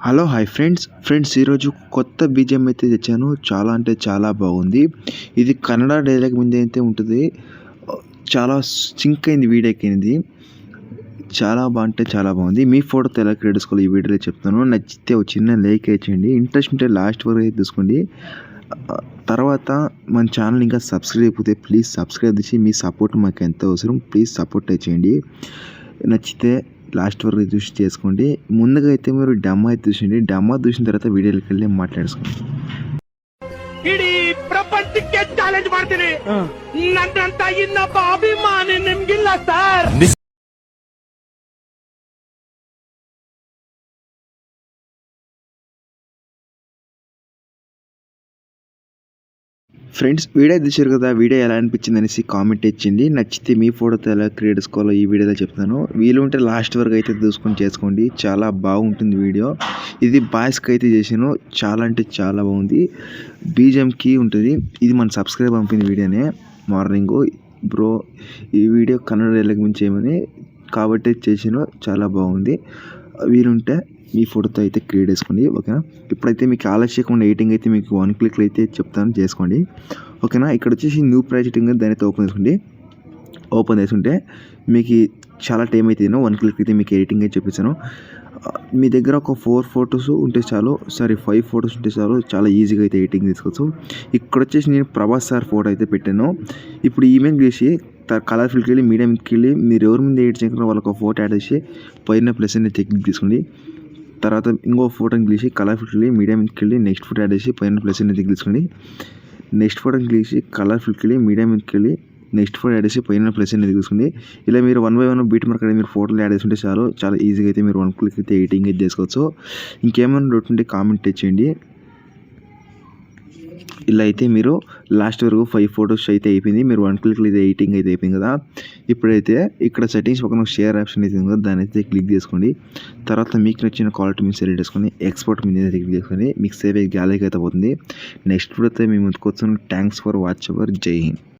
Hello hi friends ఈరోజు కొత్త BGM అయితే తెచ్చాను. చాలా అంటే చాలా బాగుంది. ఇది కన్నడ డైలాగ్ మీద అయితే ఉంటుంది. చాలా సింక్ అయింది వీడియోకి. ఇది చాలా అంటే చాలా బాగుంది. మీ ఫోటోతో ఎలా క్రియేట్ చేసుకోవాలి ఈ వీడియోలో చెప్తాను. నచ్చితే ఒక చిన్న లైక్ వేయండి. ఇంట్రెస్ట్ ఉంటే లాస్ట్ వరకు అయితే తీసుకోండి. తర్వాత మన ఛానల్ ఇంకా సబ్స్క్రైబ్ అయిపోతే ప్లీజ్ సబ్స్క్రైబ్ చేసి మీ సపోర్ట్ మాకు ఎంతో అవసరం. ప్లీజ్ సపోర్ట్ చేయండి. నచ్చితే లాస్ట్ వరకు చూసి చేసుకోండి. ముందుగా అయితే మీరు డెమో అయితే చూసిండి. డెమో చూసిన తర్వాత వీడియోకి వెళ్ళి మాట్లాడుకోండి. ಇಡೀ ಪ್ರಪಂಚಕ್ಕೆ ಚಾಲೆಂಜ್ ಮಾಡ್ತೀನಿ. ನನ್ನಂತ ಇನ್ನೊಬ್ಬ ಅಭಿಮಾನಿ ನಿಮ್ಗಿಲ್ಲ ಸರ್. ఫ్రెండ్స్ వీడియో చూసారు కదా. వీడియో ఎలా అనిపించింది అనేసి కామెంట్ ఇచ్చింది. నచ్చితే మీ ఫోటోతో ఎలా క్రియేట్ చేసుకోవాలో ఈ వీడియోలో చెప్తాను. వీలు ఉంటే లాస్ట్ వరకు అయితే చూసుకొని చేసుకోండి. చాలా బాగుంటుంది వీడియో. ఇది బాయ్స్కి అయితే చేసాను. చాలా అంటే చాలా బాగుంది. బీజిఎంకి ఉంటుంది. ఇది మన సబ్స్క్రైబ్ పంపింది వీడియోనే మార్నింగ్. బ్రో ఈ వీడియో కన్నడ డైలాగ్ గురించి చేయమని కాబట్టి చేసాను. చాలా బాగుంది. వీలుంటే మీ ఫోటోతో అయితే క్రియేట్ చేసుకోండి. ఓకేనా. ఇప్పుడైతే మీకు ఆలస్యకుండా ఎడిటింగ్ అయితే మీకు 1 క్లిక్లో అయితే చెప్తాను, చేసుకోండి. ఓకేనా. ఇక్కడ వచ్చేసి న్యూ ప్రాజెక్టింగ్ దాని అయితే ఓపెన్ చేసుకోండి. ఓపెన్ చేసుకుంటే మీకు చాలా టైం అయితే 1 క్లిక్ అయితే మీకు ఎడిటింగ్ అయితే చూపిస్తాను. మీ దగ్గర ఒక 4 ఫొటోస్ ఉంటే చాలు, 5 ఫొటోస్ ఉంటే చాలు. చాలా ఈజీగా అయితే ఎడిటింగ్ తీసుకోవచ్చు. ఇక్కడ వచ్చేసి నేను ప్రభాస్ సార్ ఫోటో అయితే పెట్టాను. ఇప్పుడు ఈమెయిల్ చేసి కలర్ ఫిల్కి వెళ్ళి మీడియంకి వెళ్ళి మీరు ఎవరి మీద ఎడిట్ చేయకుండా వాళ్ళకి ఒక ఫోటో యాడ్ చేసి పైన ప్లస్ అనేది క్లిక్ తీసుకోండి. తర్వాత ఇంకో ఫోటోని తీసి కలర్ ఫిల్కి వెళ్ళి మీడియంకి వెళ్ళి నెక్స్ట్ ఫోటో యాడ్ చేసి పైన ప్లస్ అనేది తీసుకోండి. నెక్స్ట్ ఫోటోని తీసి కలర్ ఫిల్కి వెళ్ళి మీడియంకి వెళ్ళి నెక్స్ట్ ఫోటో యాడ్ చేసి పైన ప్లస్ అనేది తీసుకోండి. ఇలా మీరు 1 బై 1 బీట్ మార్క్ అనేది మీరు ఫోటోలు యాడ్ చేస్తుంటే చాలు. చాలా ఈజీగా అయితే మీరు 1 క్లిక్ అయితే ఎడిటింగ్ అయితే చేసుకోవచ్చు. ఇంకేమైనా డౌట్ ఉంటే కామెంట్ చేయండి. ఇలా అయితే మీరు లాస్ట్ వరకు 5 ఫొటోస్ అయితే అయిపోయింది. మీరు 1 క్లిక్లో అయితే ఎడిటింగ్ అయితే అయిపోయింది కదా. ఇప్పుడైతే ఇక్కడ సెట్టింగ్స్ పక్కన షేర్ ఆప్షన్ అయితే ఉంది కదా, దాని అయితే క్లిక్ చేసుకోండి. తర్వాత మీకు నచ్చిన క్వాలిటీ మీద సెలెక్ట్ చేసుకొని ఎక్స్పోర్ట్ మీద అయితే క్లిక్ చేసుకొని మీకు సేవ్ అయ్యి గ్యాలరీకి అయితే పోతుంది. నెక్స్ట్ అయితే మేము ముందుకు వస్తున్నాం. Thanks for watch hour. Jai Hind.